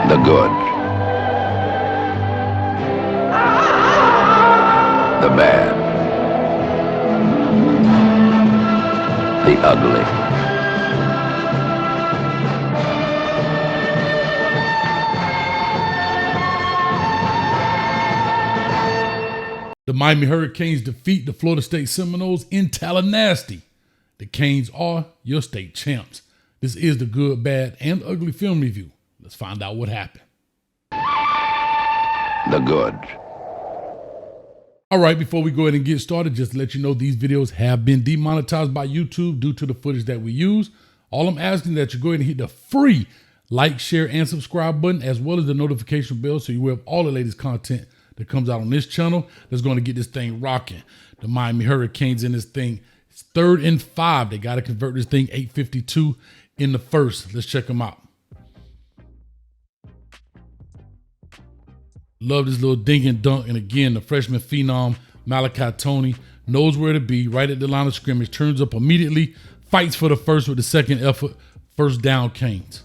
The good. The bad. The ugly. The Miami Hurricanes defeat the Florida State Seminoles in Tallahassee. The Canes are your state champs. This is the good, bad, and ugly film review. Let's find out what happened. The good. All right, before we go ahead and get started, just to let you know these videos have been demonetized by YouTube due to the footage that we use. All I'm asking is that you go ahead and hit the free like, share, and subscribe button, as well as the notification bell, so you will have all the latest content that comes out on this channel that's going to get this thing rocking. The Miami Hurricanes in this thing, it's 3rd and 5. They got to convert this thing 8:52 in the first. Let's check them out. Love this little dink and dunk. And again, the freshman phenom, Malachi Tony, knows where to be, right at the line of scrimmage, turns up immediately, fights for the first with the second effort. First down, Canes.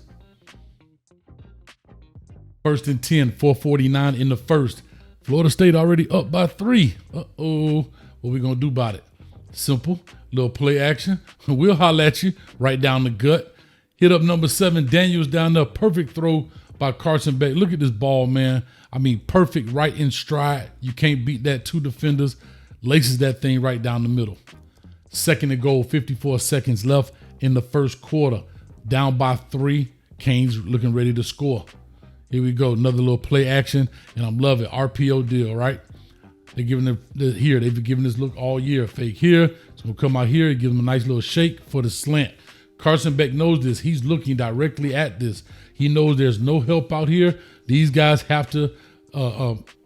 1st and 10, 4:49 in the first. Florida State already up by 3. Uh-oh. What we going to do about it? Simple. Little play action. We'll holler at you right down the gut. Hit up number 7. Daniels down there. Perfect throw by Carson Beck. Look at this ball, man. I mean, perfect right in stride. You can't beat that. 2 defenders. Laces that thing right down the middle. 2nd and goal. 54 seconds left in the first quarter. Down by 3. Canes looking ready to score. Here we go, another little play action, and I'm loving it. RPO deal, right? They're giving them here. They've been giving this look all year. Fake here. It's gonna come out here. Give them a nice little shake for the slant. Carson Beck knows this. He's looking directly at this. He knows there's no help out here. These guys have to,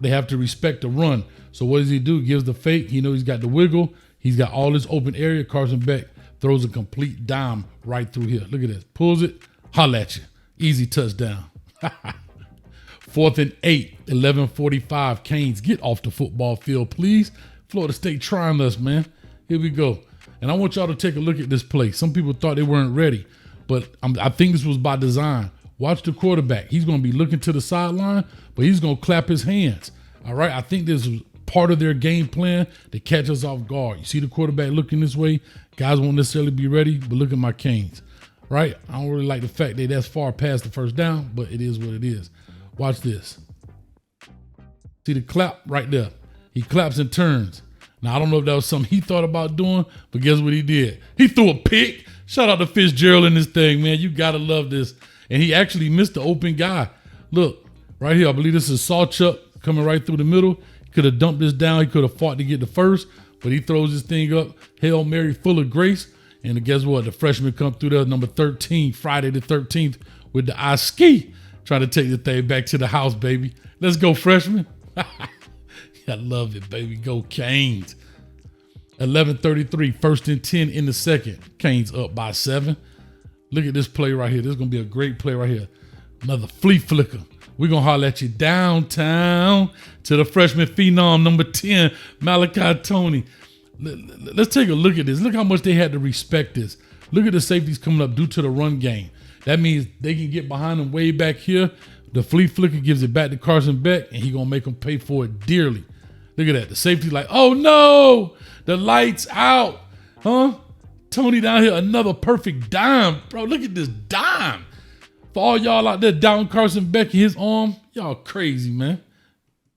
they have to respect the run. So what does he do? Gives the fake. He knows he's got the wiggle. He's got all this open area. Carson Beck throws a complete dime right through here. Look at this. Pulls it. Holla at you. Easy touchdown. 4th and 8, 11:45. Canes, get off the football field, please. Florida State trying us, man. Here we go. And I want y'all to take a look at this play. Some people thought they weren't ready, but I think this was by design. Watch the quarterback. He's going to be looking to the sideline, but he's going to clap his hands. All right. I think this was part of their game plan to catch us off guard. You see the quarterback looking this way. Guys won't necessarily be ready, but look at my Canes. Right? I don't really like the fact that that's far past the first down, but it is what it is. Watch this. See the clap right there. He claps and turns. Now, I don't know if that was something he thought about doing, but guess what he did? He threw a pick. Shout out to Fitzgerald in this thing, man. You got to love this. And he actually missed the open guy. Look, right here. I believe this is Sawchuck coming right through the middle. He could have dumped this down. He could have fought to get the first, but he throws this thing up. Hail Mary, full of grace. And guess what? The freshman come through there, number 13, Friday the 13th, with the eye ski, trying to take the thing back to the house, baby. Let's go, freshman. I love it, baby. Go Canes. 11:33, 1st and 10 in the second. Canes up by 7. Look at this play right here. This is going to be a great play right here. Another flea flicker. We're going to holler at you downtown to the freshman phenom, number 10, Malachi Tony. Let's take a look at this. Look how much they had to respect this. Look at the safeties coming up due to the run game. That means they can get behind them way back here. The flea flicker gives it back to Carson Beck, and he's going to make them pay for it dearly. Look at that. The safety's like, oh, no, the light's out. Huh? Tony down here, another perfect dime. Bro, look at this dime. For all y'all out there down Carson Beck and his arm, y'all crazy, man.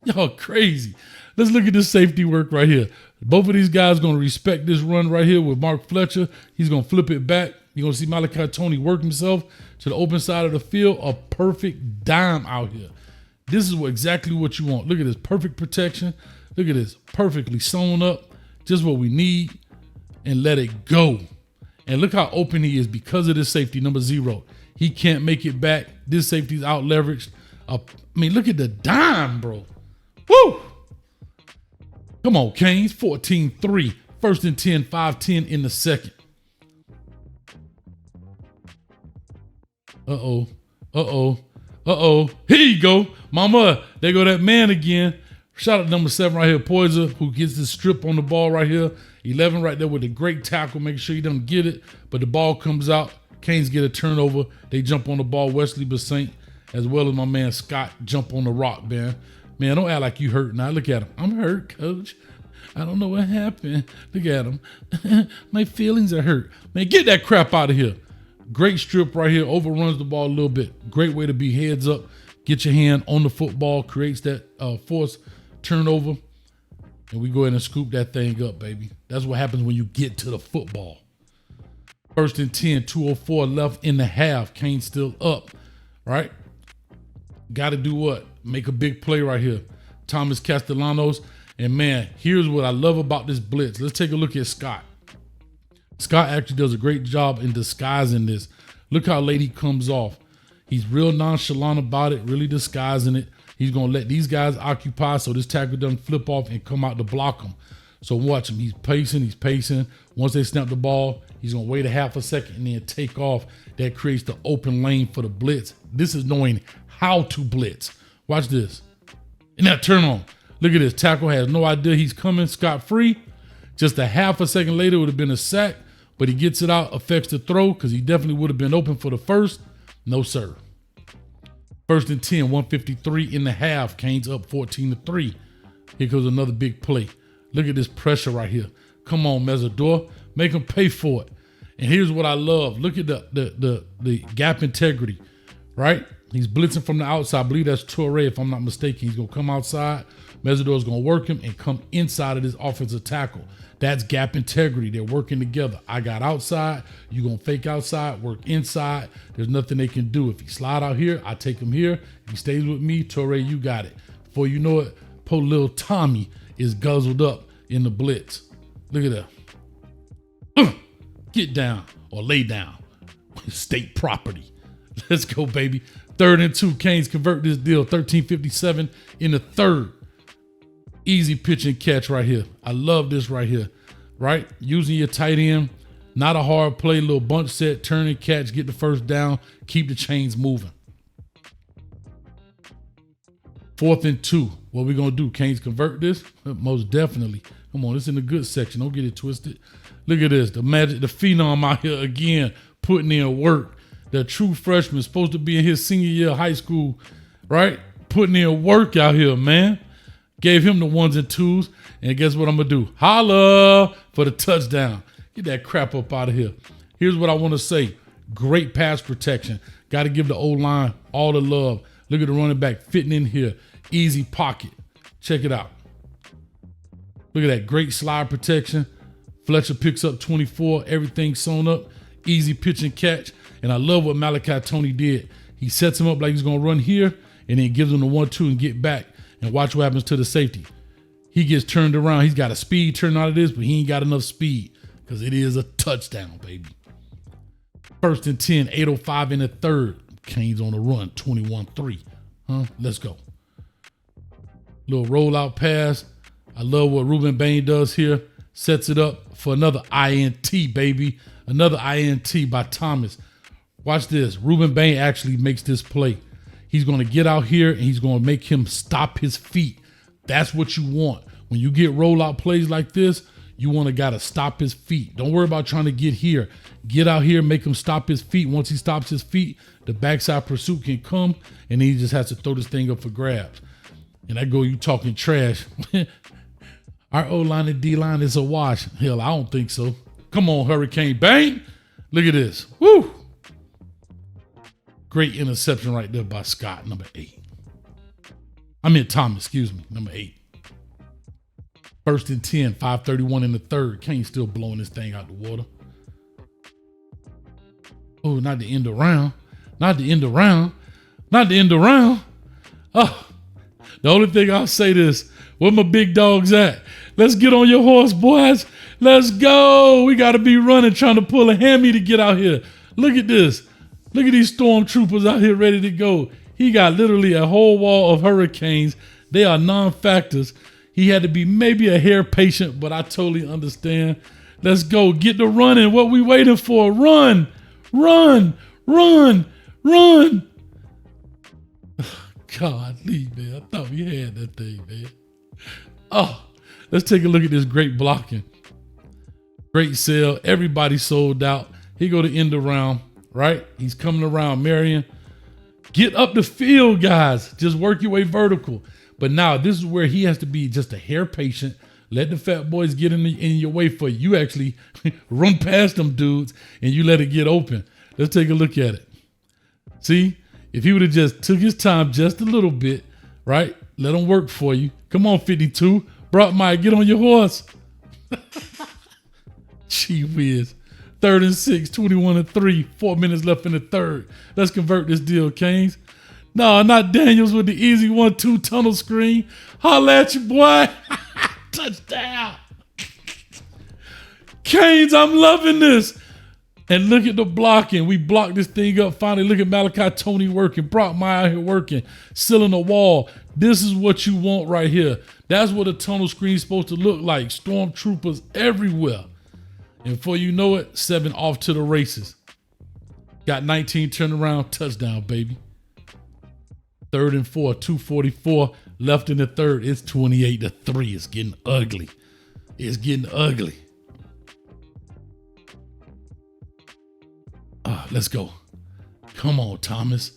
Y'all crazy. Let's look at this safety work right here. Both of these guys going to respect this run right here with Mark Fletcher. He's going to flip it back. You're going to see Malachi Tony work himself to the open side of the field. A perfect dime out here. This is exactly what you want. Look at this perfect protection. Look at this perfectly sewn up. Just what we need. And let it go. And look how open he is because of this safety, number 0. He can't make it back. This safety's out leveraged. I mean, look at the dime, bro. Woo! Come on, Canes. 14-3. 1st and 10, 5-10 in the second. Uh-oh. Uh-oh. Uh-oh. Here you go. Mama, there go that man again. Shout out to number 7 right here, Poiser, who gets this strip on the ball right here. 11 right there with a great tackle, making sure he doesn't get it. But the ball comes out. Canes get a turnover. They jump on the ball. Wesley Basaint as well as my man Scott jump on the rock, man. Man, don't act like you hurt now. Look at him. I'm hurt, coach. I don't know what happened. Look at him. My feelings are hurt. Man, get that crap out of here. Great strip right here. Overruns the ball a little bit. Great way to be heads up. Get your hand on the football. Creates that forced turnover. And we go ahead and scoop that thing up, baby. That's what happens when you get to the football. 1st and 10, 2:04 left in the half. Kane's still up, right? Got to do what? Make a big play right here. Thomas Castellanos. And man, here's what I love about this blitz. Let's take a look at Scott. Scott actually does a great job in disguising this. Look how late he comes off. He's real nonchalant about it, really disguising it. He's going to let these guys occupy so this tackle doesn't flip off and come out to block him. So watch him. He's pacing. Once they snap the ball, he's going to wait a half a second and then take off. That creates the open lane for the blitz. This is knowing how to blitz. Watch this. And now turn on. Look at this. Tackle has no idea he's coming scot-free. Just a half a second later, it would have been a sack, but he gets it out, affects the throw because he definitely would have been open for the first. No, sir. 1st and 10, 153 in the half. Canes up 14-3. Here goes another big play. Look at this pressure right here. Come on, Mesidor. Make him pay for it. And here's what I love. Look at the gap integrity, right? He's blitzing from the outside. I believe that's Toure, if I'm not mistaken. He's going to come outside. Mesidor's going to work him and come inside of this offensive tackle. That's gap integrity. They're working together. I got outside. You're going to fake outside, work inside. There's nothing they can do. If he slide out here, I take him here. If he stays with me, Toure, you got it. Before you know it, poor little Tommy is guzzled up in the blitz. Look at that. Get down or lay down. State property. Let's go, baby. 3rd and 2. Canes convert this deal. 13:57 in the third. Easy pitch and catch right here. I love this right here, right? Using your tight end, not a hard play, little bunch set, turn and catch, get the first down, keep the chains moving. 4th and 2. What we going to do? Canes convert this? Most definitely. Come on, it's in the good section. Don't get it twisted. Look at this. The magic, the phenom out here again, putting in work. The true freshman, supposed to be in his senior year of high school, right? Putting in work out here, man. Gave him the 1s and 2s, and guess what I'm going to do? Holla for the touchdown. Get that crap up out of here. Here's what I want to say. Great pass protection. Got to give the O-line all the love. Look at the running back fitting in here. Easy pocket. Check it out. Look at that great slide protection. Fletcher picks up 24. Everything sewn up. Easy pitch and catch. And I love what Malachi Tony did. He sets him up like he's going to run here, and then gives him the 1-2 and get back. And watch what happens to the safety. He gets turned around. He's got a speed turn out of this, but he ain't got enough speed because it is a touchdown, baby. 1st and 10, 8:05 in the third. Canes on the run, 21-3. Let's go. Little rollout pass. I love what Ruben Bain does here. Sets it up for another INT, baby. Another INT by Thomas. Watch this. Ruben Bain actually makes this play. He's going to get out here and he's going to make him stop his feet. That's what you want. When you get rollout plays like this, you want to got to stop his feet. Don't worry about trying to get here. Get out here, make him stop his feet. Once he stops his feet, the backside pursuit can come, and then he just has to throw this thing up for grabs. And I go, you talking trash. Our O-line and D-line is a wash. Hell, I don't think so. Come on, Hurricane. Bang! Look at this. Woo! Great interception right there by Scott, number 8. I meant Thomas, excuse me, number 8. 1st and 10, 5:31 in the third. Kane's still blowing this thing out the water. Oh, not the end around. Not the end around. Not the end around. Oh, the only thing I'll say this, where my big dogs at? Let's get on your horse, boys. Let's go. We got to be running, trying to pull a hammy to get out here. Look at this. Look at these stormtroopers out here ready to go. He got literally a whole wall of hurricanes. They are non-factors. He had to be maybe a hair patient, but I totally understand. Let's go. Get the running. What we waiting for? Run, run, run, run. Golly, man. I thought we had that thing, man. Oh, let's take a look at this great blocking. Great sale. Everybody sold out. He go to end around, right? He's coming around Marion. Get up the field, guys. Just work your way vertical. But now this is where he has to be just a hair patient. Let the fat boys get in your way for you. You actually run past them dudes and you let it get open. Let's take a look at it. See, if he would have just took his time just a little bit, right? Let him work for you. Come on, 52. Brockmeyer, get on your horse. Gee whiz. 3rd and 6, 21-3, 4 minutes left in the third. Let's convert this deal, Canes. No, not Daniels with the easy 1-2 tunnel screen. Holla at you, boy. Touchdown. Canes, I'm loving this. And look at the blocking. We blocked this thing up finally. Look at Malachi Tony working. Brockmeyer out here working. Sealing the wall. This is what you want right here. That's what a tunnel screen is supposed to look like. Stormtroopers everywhere. And before you know it, 7 off to the races. Got 19 turnaround touchdown, baby. 3rd and 4, 2:44 left in the third. It's 28-3. It's getting ugly. It's getting ugly. Let's go. Come on, Thomas.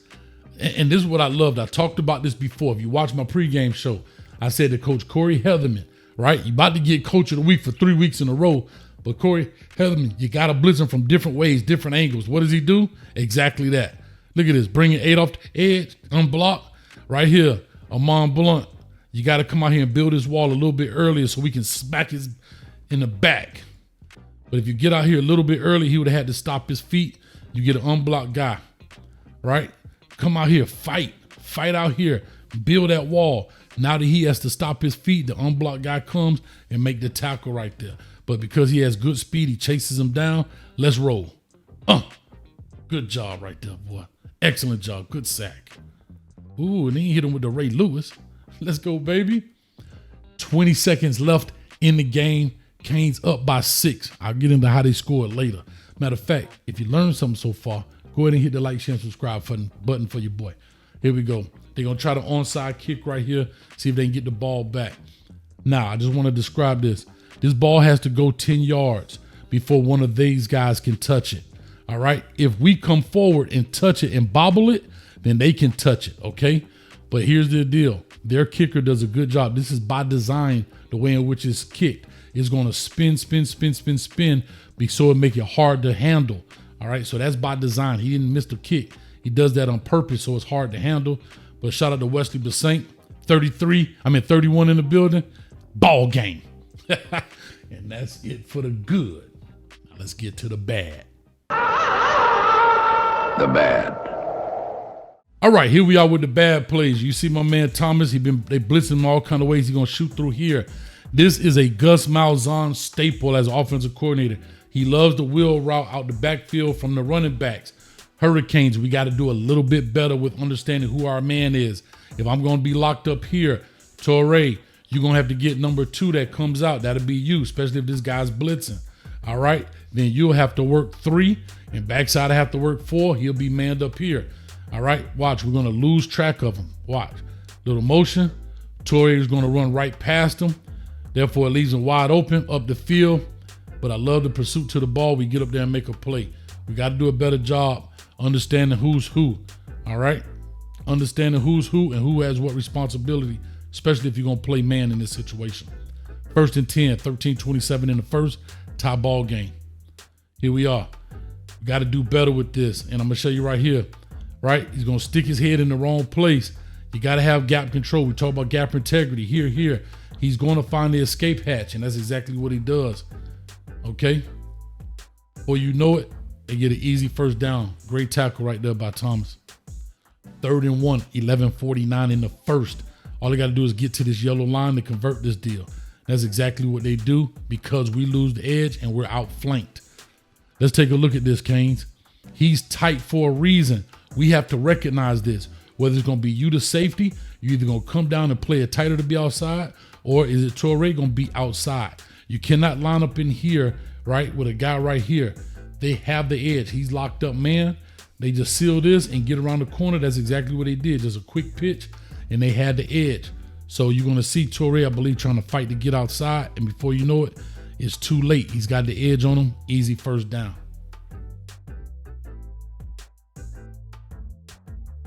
And this is what I loved. I talked about this before. If you watch my pregame show, I said to Coach Corey Heatherman, right? You about to get Coach of the Week for 3 weeks in a row. But Corey Heatherman, you got to blitz him from different ways, different angles. What does he do? Exactly that. Look at this. Bringing 8 off the edge, unblocked. Right here, Amon Blunt. You got to come out here and build his wall a little bit earlier so we can smack his in the back. But if you get out here a little bit early, he would have had to stop his feet. You get an unblocked guy, right? Come out here, fight out here, build that wall. Now that he has to stop his feet, the unblocked guy comes and make the tackle right there. But because he has good speed, he chases him down. Let's roll. Good job right there, boy. Excellent job. Good sack. Ooh, and then he hit him with the Ray Lewis. Let's go, baby. 20 seconds left in the game. Canes up by 6. I'll get into how they scored later. Matter of fact, if you learned something so far, go ahead and hit the like, share, and subscribe button for your boy. Here we go. They're going to try the onside kick right here, see if they can get the ball back. Now, I just want to describe this. This ball has to go 10 yards before one of these guys can touch it. All right? If we come forward and touch it and bobble it, then they can touch it, okay? But here's the deal. Their kicker does a good job. This is by design, the way in which it's kicked. It's going to spin, so it make it hard to handle. All right, so that's by design. He didn't miss the kick. He does that on purpose, so it's hard to handle. But shout out to Wesley Basaint, 31 in the building. Ball game. And that's it for the good. Now let's get to the bad. The bad. All right, here we are with the bad plays. You see my man Thomas, they blitzing him all kind of ways. He's going to shoot through here. This is a Gus Malzahn staple as offensive coordinator. He loves the wheel route out the backfield from the running backs. Hurricanes, we got to do a little bit better with understanding who our man is. If I'm going to be locked up here, Torrey, you're going to have to get number 2 that comes out. That'll be you, especially if this guy's blitzing. All right? Then you'll have to work 3, and backside I have to work 4. He'll be manned up here. All right? Watch, we're going to lose track of him. Watch. Little motion. Torrey is going to run right past him. Therefore, it leaves him wide open up the field. But I love the pursuit to the ball. We get up there and make a play. We got to do a better job understanding who's who. All right? Understanding who's who and who has what responsibility, especially if you're going to play man in this situation. 1st and 10, 13-27 in the first, tie ball game. Here we are. We got to do better with this. And I'm going to show you right here. Right? He's going to stick his head in the wrong place. You got to have gap control. We talk about gap integrity. Here. He's going to find the escape hatch, and that's exactly what he does. Okay? Or you know it, they get an easy first down. Great tackle right there by Thomas. 3rd and 1, 11:49 in the first. All they got to do is get to this yellow line to convert this deal. That's exactly what they do because we lose the edge and we're outflanked. Let's take a look at this, Canes. He's tight for a reason. We have to recognize this. Whether it's going to be you to safety, you're either going to come down and play it tighter to be outside, or is it Torrey going to be outside? You cannot line up in here, right, with a guy right here. They have the edge. He's locked up, man. They just seal this and get around the corner. That's exactly what they did. Just a quick pitch, and they had the edge. So you're going to see Torrey, I believe, trying to fight to get outside, and before you know it, it's too late. He's got the edge on him. Easy first down.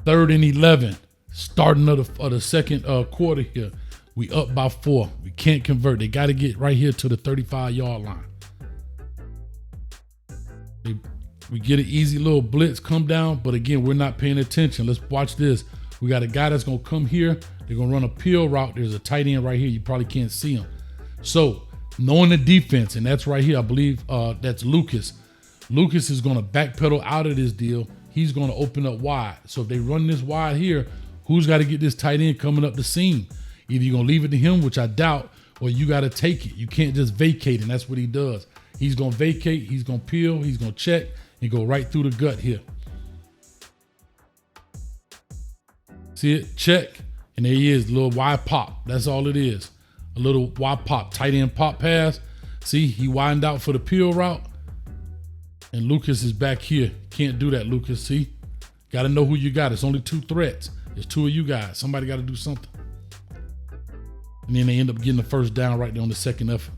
3rd and 11. Starting of the second quarter here. We up by 4. We can't convert. They got to get right here to the 35-yard line. We get an easy little blitz come down, but again, we're not paying attention. Let's watch this. We got a guy that's going to come here. They're going to run a peel route. There's a tight end right here. You probably can't see him. So knowing the defense, and that's right here, I believe that's Lucas. Lucas is going to backpedal out of this deal. He's going to open up wide. So if they run this wide here, who's got to get this tight end coming up the seam? Either you're going to leave it to him, which I doubt, or you got to take it. You can't just vacate, and that's what he does. He's going to vacate, he's going to peel, he's going to check, and go right through the gut here. See it? Check. And there he is, a little wide pop. That's all it is. A little wide pop, tight end pop pass. See, he widened out for the peel route. And Lucas is back here. Can't do that, Lucas. See? Got to know who you got. It's only 2 threats. There's 2 of you guys. Somebody got to do something. And then they end up getting the first down right there on the second effort.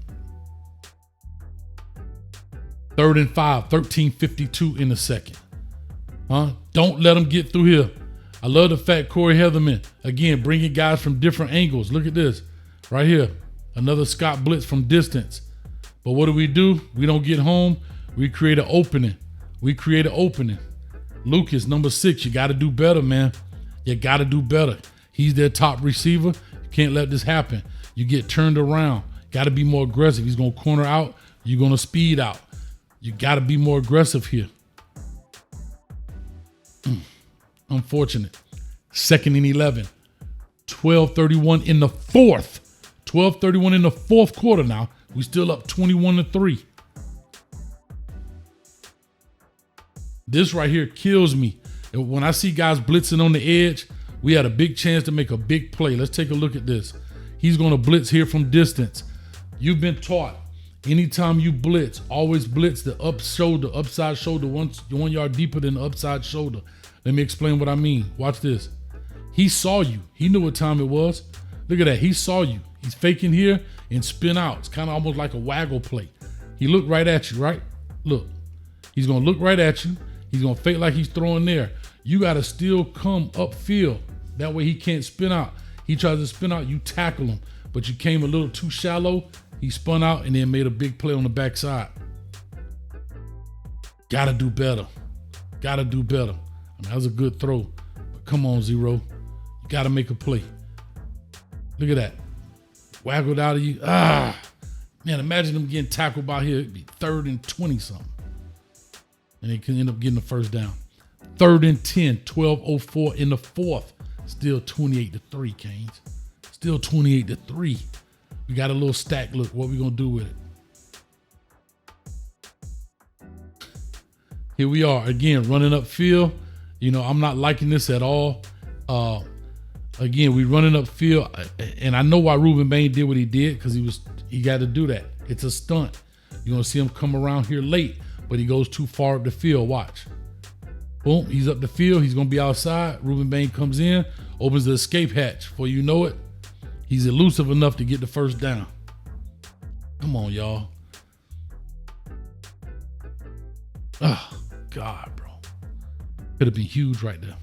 3rd and 5, 13:52 in the second. Don't let them get through here. I love the fact Corey Heatherman, again, bringing guys from different angles. Look at this right here. Another Scott blitz from distance. But what do? We don't get home. We create an opening. Lucas, number 6, you got to do better, man. You got to do better. He's their top receiver. You can't let this happen. You get turned around. Got to be more aggressive. He's going to corner out. You're going to speed out. You got to be more aggressive here. Unfortunate. 2nd and 11. 12:31 in the fourth. 12:31 in the fourth quarter now. We still up 21-3. This right here kills me. When I see guys blitzing on the edge, we had a big chance to make a big play. Let's take a look at this. He's going to blitz here from distance. You've been taught, anytime you blitz, always blitz the upside shoulder, 1 yard deeper than the upside shoulder. Let me explain what I mean. Watch this. He saw you. He knew what time it was. Look at that. He saw you. He's faking here and spin out. It's kind of almost like a waggle play. He looked right at you, right? Look. He's going to look right at you. He's going to fake like he's throwing there. You got to still come upfield. That way he can't spin out. He tries to spin out, you tackle him. But you came a little too shallow. He spun out and then made a big play on the backside. Got to do better. I mean, that was a good throw. But come on, Zero. You got to make a play. Look at that. Waggled out of you. Man, imagine them getting tackled by here. It'd be 3rd and 20-something. And they can end up getting the first down. 3rd and 10, 12:04 in the fourth. Still 28-3, Canes. Still 28-3. We got a little stack. Look, what we gonna do with it? Here we are again, running upfield. You know, I'm not liking this at all. Again, we running upfield, and I know why Ruben Bain did what he did, because he got to do that. It's a stunt. You're gonna see him come around here late, but he goes too far up the field. Watch. Boom, he's up the field. He's going to be outside. Ruben Bain comes in, opens the escape hatch. Before you know it, he's elusive enough to get the first down. Come on, y'all. Oh, God, bro. Could have been huge right there.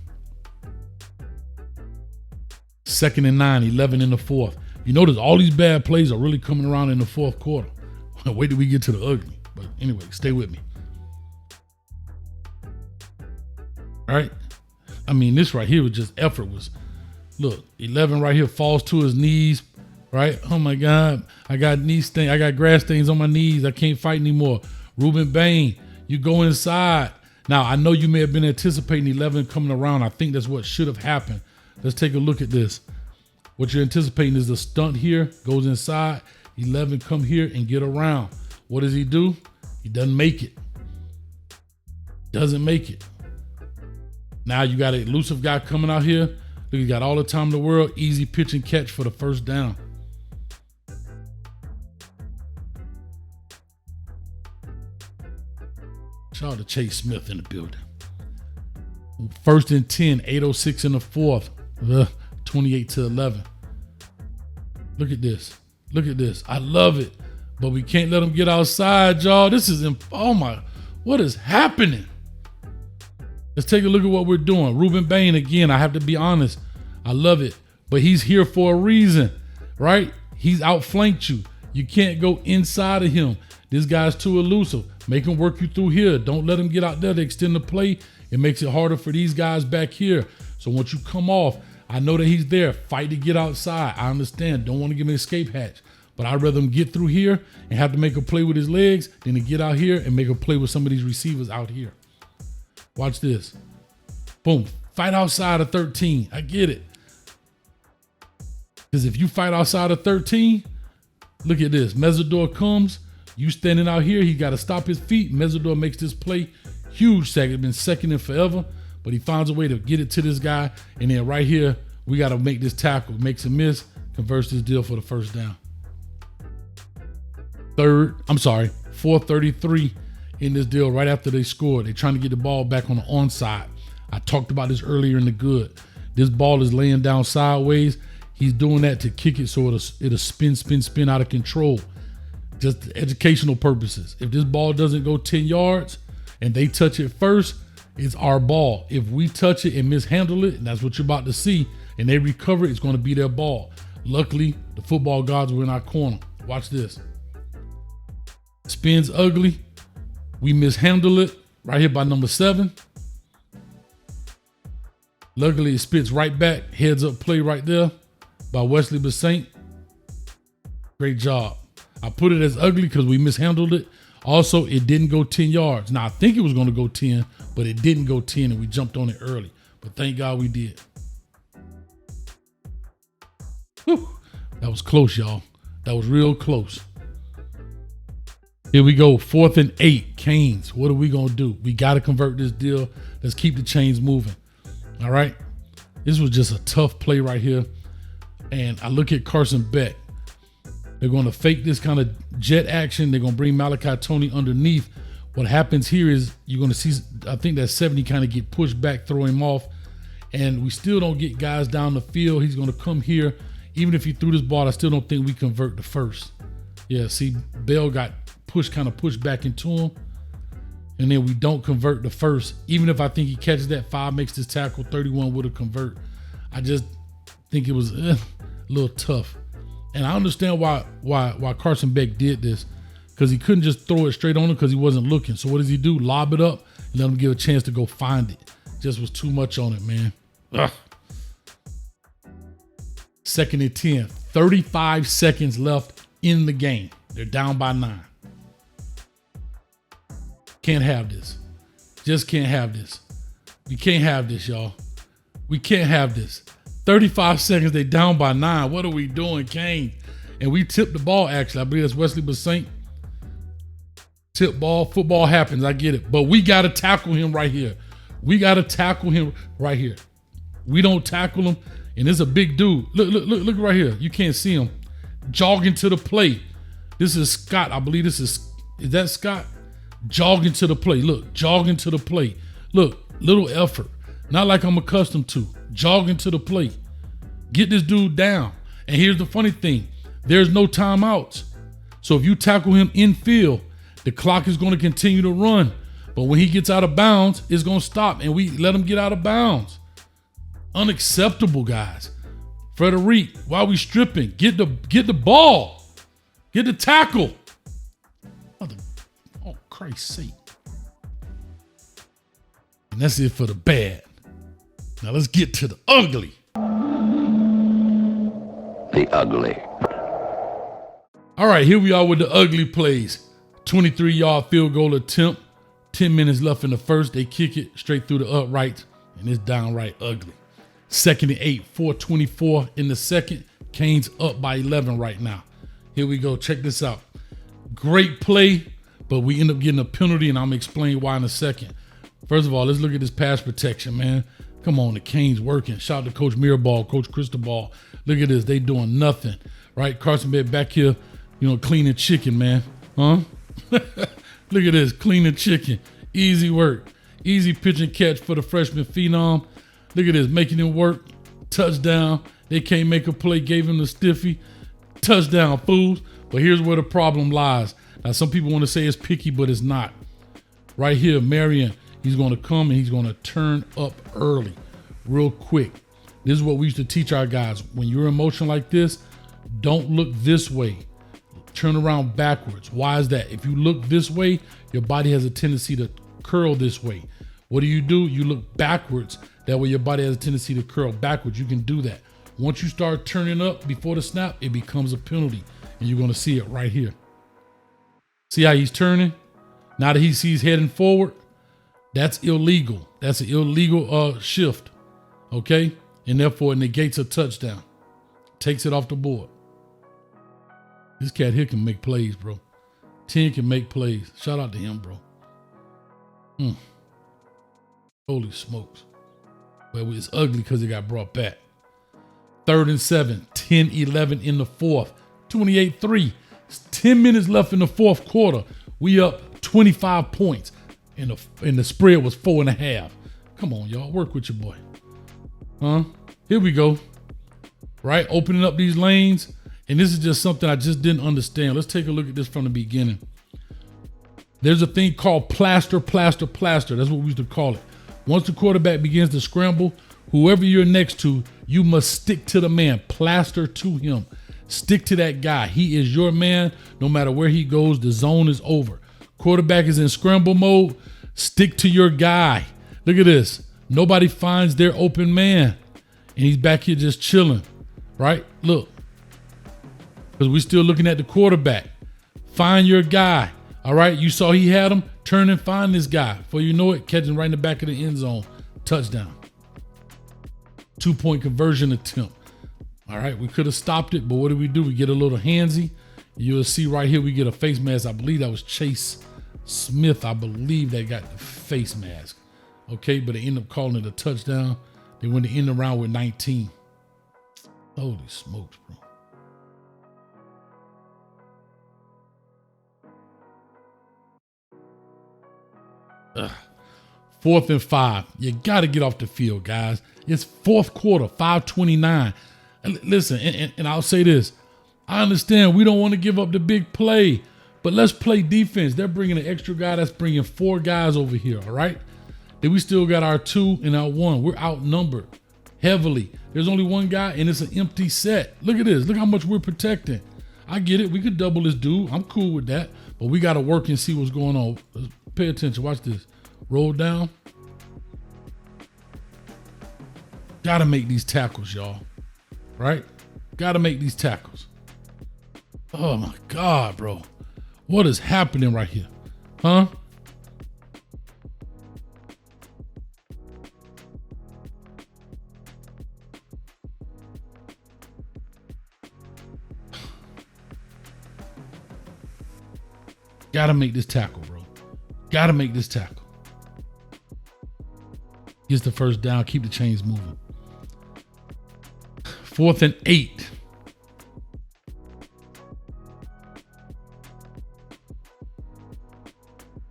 2nd and 9, 11 in the fourth. You notice all these bad plays are really coming around in the fourth quarter. Wait till we get to the ugly. But anyway, stay with me. All right. I mean, this right here was just effortless. Look, 11 right here falls to his knees, right? Oh my God. I got I got grass stains on my knees. I can't fight anymore. Ruben Bain, you go inside. Now, I know you may have been anticipating 11 coming around. I think that's what should have happened. Let's take a look at this. What you're anticipating is a stunt here, goes inside. 11 come here and get around. What does he do? He doesn't make it. Doesn't make it. Now you got an elusive guy coming out here. Look, he got all the time in the world. Easy pitch and catch for the first down. Shout out to Chase Smith in the building. 1st and 10, 8:06 in the fourth. 28-11. Look at this. Look at this. I love it. But we can't let them get outside, y'all. This is, oh my, what is happening? Let's take a look at what we're doing. Ruben Bain, again, I have to be honest. I love it. But he's here for a reason, right? He's outflanked you. You can't go inside of him. This guy's too elusive. Make him work you through here. Don't let him get out there to extend the play. It makes it harder for these guys back here. So once you come off, I know that he's there. Fight to get outside. I understand. Don't want to give him an escape hatch. But I'd rather him get through here and have to make a play with his legs than to get out here and make a play with some of these receivers out here. Watch this. Boom. Fight outside of 13. I get it. Because if you fight outside of 13, look at this. Mesidor comes. You standing out here. He got to stop his feet. Mesidor makes this play. Huge sack. It's been second in forever. But he finds a way to get it to this guy. And then right here, we got to make this tackle. Makes a miss. Converts this deal for the first down. 4:33 in this deal right after they scored. They're trying to get the ball back on the onside. I talked about this earlier in the good. This ball is laying down sideways. He's doing that to kick it so it'll spin out of control. Just educational purposes. If this ball doesn't go 10 yards and they touch it first, it's our ball. If we touch it and mishandle it, and that's what you're about to see, and they recover it, it's going to be their ball. Luckily, the football gods were in our corner. Watch this. Spins ugly. We mishandle it right here by number 7. Luckily, it spits right back. Heads up play right there by Wesley Basaint. Great job. I put it as ugly because we mishandled it. Also, it didn't go 10 yards. Now, I think it was going to go 10, but it didn't go 10, and we jumped on it early. But thank God we did. Whew. That was close, y'all. That was real close. Here we go. 4th and 8. Canes. What are we going to do? We got to convert this deal. Let's keep the chains moving. All right. This was just a tough play right here. And I look at Carson Beck. They're going to fake this kind of jet action. They're going to bring Malachi Tony underneath. What happens here is you're going to see, I think that 70 kind of get pushed back, throw him off. And we still don't get guys down the field. He's going to come here. Even if he threw this ball, I still don't think we convert the first. Yeah, see, Bell got kind of pushed back into him. And then we don't convert the first. Even if I think he catches that 5, makes this tackle, 31 would have convert. I just think it was a little tough. And I understand why Carson Beck did this, because he couldn't just throw it straight on him because he wasn't looking. So what does he do? Lob it up and let him get a chance to go find it. Just was too much on it, man. Ugh. 2nd and 10. 35 seconds left in the game. They're down by 9. Can't have this. Just can't have this. We can't have this, y'all. We can't have this. 35 seconds, they down by 9. What are we doing, Kane? And we tipped the ball, actually. I believe that's Wesley Basaint. Tip ball, football happens, I get it. But we got to tackle him right here. We got to tackle him right here. We don't tackle him, and it's a big dude. Look right here. You can't see him. Jogging to the plate. This is Scott. I believe this is that Scott? Jogging to the plate. Look, jogging to the plate. Look, little effort. Not like I'm accustomed to. Jogging to the plate. Get this dude down. And here's the funny thing. There's no timeouts. So if you tackle him in field, the clock is going to continue to run. But when he gets out of bounds, it's going to stop. And we let him get out of bounds. Unacceptable, guys. Frederic, why are we stripping? Get the ball. Get the tackle. Oh, Christ's sake. And that's it for the bad. Now let's get to the ugly. The ugly. All right, here we are with the ugly plays. 23-yard field goal attempt. 10 minutes left in the first. They kick it straight through the uprights, and it's downright ugly. 2nd and 8, 4:24 in the second. Canes up by 11 right now. Here we go. Check this out. Great play, but we end up getting a penalty, and I'm going to explain why in a second. First of all, let's look at this pass protection, man. Come on, the Canes working. Shout out to Coach Mirabal, Coach Cristobal. Look at this. They doing nothing, right? Carson Beck back here, cleaning chicken, man. Huh? Look at this, cleaning chicken. Easy work. Easy pitch and catch for the freshman phenom. Look at this, making him work. Touchdown. They can't make a play, gave him the stiffy. Touchdown, fools. But here's where the problem lies. Now, some people want to say it's picky, but it's not. Right here, Marion he's going to come and he's going to turn up early, real quick. This is what we used to teach our guys. When you're in motion like this, don't look this way. Turn around backwards. Why is that? If you look this way, your body has a tendency to curl this way. What do? You look backwards. That way your body has a tendency to curl backwards. You can do that. Once you start turning up before the snap, it becomes a penalty. And you're going to see it right here. See how he's turning? Now that he sees heading forward, that's illegal. That's an illegal shift. Okay? And therefore it negates a touchdown. Takes it off the board. This cat here can make plays, bro. 10 can make plays. Shout out to him, bro. Holy smokes. Well, it's ugly because it got brought back. 3rd and 7, 10-11 in the fourth. 28-3. It's 10 minutes left in the fourth quarter. We up 25 points. And the spread was 4.5. Come on, y'all. Work with your boy. Here we go. Right? Opening up these lanes. And this is just something I just didn't understand. Let's take a look at this from the beginning. There's a thing called plaster. That's what we used to call it. Once the quarterback begins to scramble, whoever you're next to, you must stick to the man. Plaster to him. Stick to that guy. He is your man. No matter where he goes, the zone is over. Quarterback is in scramble mode. Stick to your guy. Look at this. Nobody finds their open man. And he's back here just chilling. Right? Look. Because we're still looking at the quarterback. Find your guy. All right? You saw he had him. Turn and find this guy. Before you know it, catch him right in the back of the end zone. Touchdown. 2-point conversion attempt. All right? We could have stopped it, but what do? We get a little handsy. You'll see right here we get a face mask. I believe that was Chase Smith. I believe they got the face mask. Okay? But they end up calling it a touchdown. They went to end around with 19. Holy smokes, bro. 4th and 5. You got to get off the field, guys. It's fourth quarter, 5:29. Listen, and I'll say this. I understand we don't want to give up the big play, but let's play defense. They're bringing an extra guy. That's bringing 4 guys over here, all right? Then we still got our 2 and our 1. We're outnumbered heavily. There's only 1 guy, and it's an empty set. Look at this. Look how much we're protecting. I get it. We could double this dude. I'm cool with that, but we got to work and see what's going on. Let's pay attention. Watch this. Roll down. Gotta make these tackles, y'all. Right? Gotta make these tackles. Oh my God, bro. What is happening right here? Huh? Gotta make this tackle, bro. Gotta make this tackle. Gets the first down. Keep the chains moving. 4th and 8.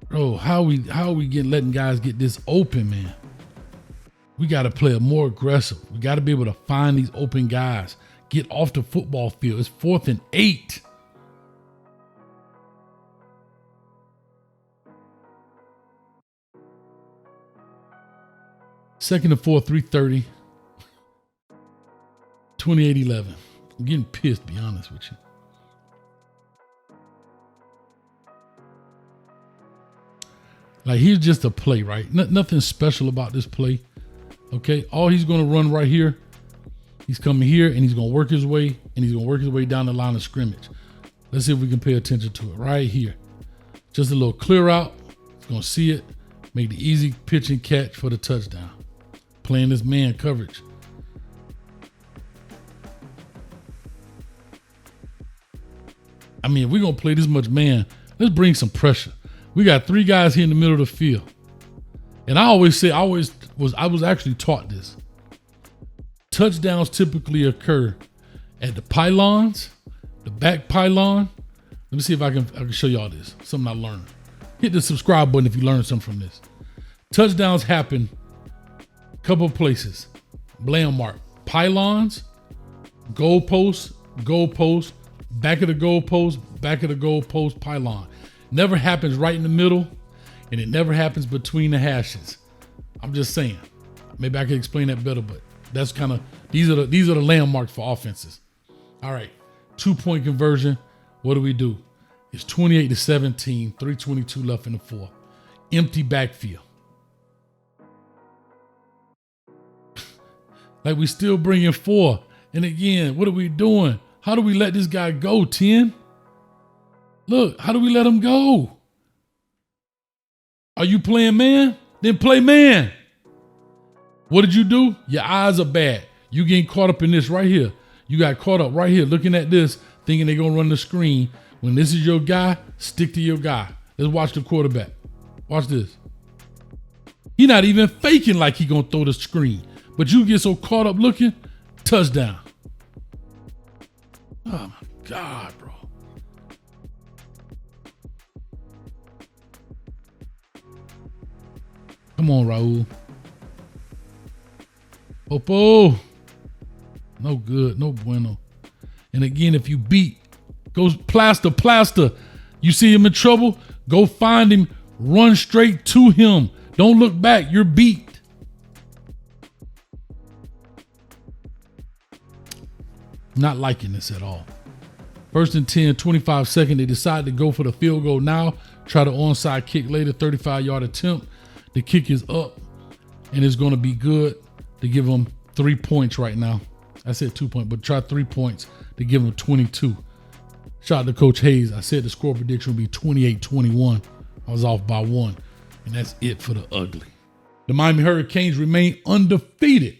Bro, how are we letting guys get this open, man? We got to play more aggressive. We got to be able to find these open guys. Get off the football field. It's 4th and 8. Second and 4, 3:30. 28-11. I'm getting pissed, to be honest with you. Like, here's just a play, right? Nothing special about this play. Okay, all he's going to run right here. He's coming here, and he's going to work his way, and he's going to work his way down the line of scrimmage. Let's see if we can pay attention to it right here. Just a little clear out. He's going to see it. Make the easy pitch and catch for the touchdown. Playing this man coverage. I mean, if we're going to play this much man, let's bring some pressure. We got 3 guys here in the middle of the field. And I always say, I was actually taught this. Touchdowns typically occur at the pylons, the back pylon. Let me see if I can show y'all this. Something I learned. Hit the subscribe button if you learned something from this. Touchdowns happen a couple of places. Landmark. Pylons, goalposts, back of the goalpost, pylon. Never happens right in the middle. and it never happens between the hashes. I'm just saying. Maybe I can explain that better, but that's kind of, these are the landmarks for offenses. All right, 2-point conversion. What do? It's 28-17, 3:22 left in the fourth. Empty backfield. Like we still bringing 4. And again, what are we doing? How do we let this guy go, 10? Look, how do we let him go? Are you playing man? Then play man. What did you do? Your eyes are bad. You getting caught up in this right here. You got caught up right here looking at this, thinking they're going to run the screen. When this is your guy, stick to your guy. Let's watch the quarterback. Watch this. He not even faking like he going to throw the screen. But you get so caught up looking, touchdown. Oh my God, bro. Come on, Raul. Popo. No good, no bueno. And again, if you beat, go plaster. You see him in trouble, go find him, run straight to him. Don't look back, you're beat. Not liking this at all. 1st and 10, 25 seconds. They decide to go for the field goal now. Try the onside kick later, 35-yard attempt. The kick is up, and it's going to be good to give them 3 points right now. I said 2 points, but try 3 points to give them 22. Shout out to Coach Hayes. I said the score prediction would be 28-21. I was off by 1, and that's it for the ugly. The Miami Hurricanes remain undefeated,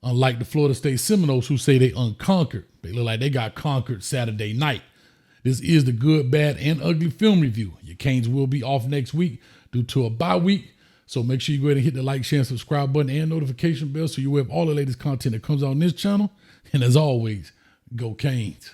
unlike the Florida State Seminoles, who say they unconquered. They look like they got conquered Saturday night. This is the good, bad, and ugly film review. Your Canes will be off next week due to a bye week. So make sure you go ahead and hit the like, share, and subscribe button and notification bell so you have all the latest content that comes out on this channel. And as always, go Canes.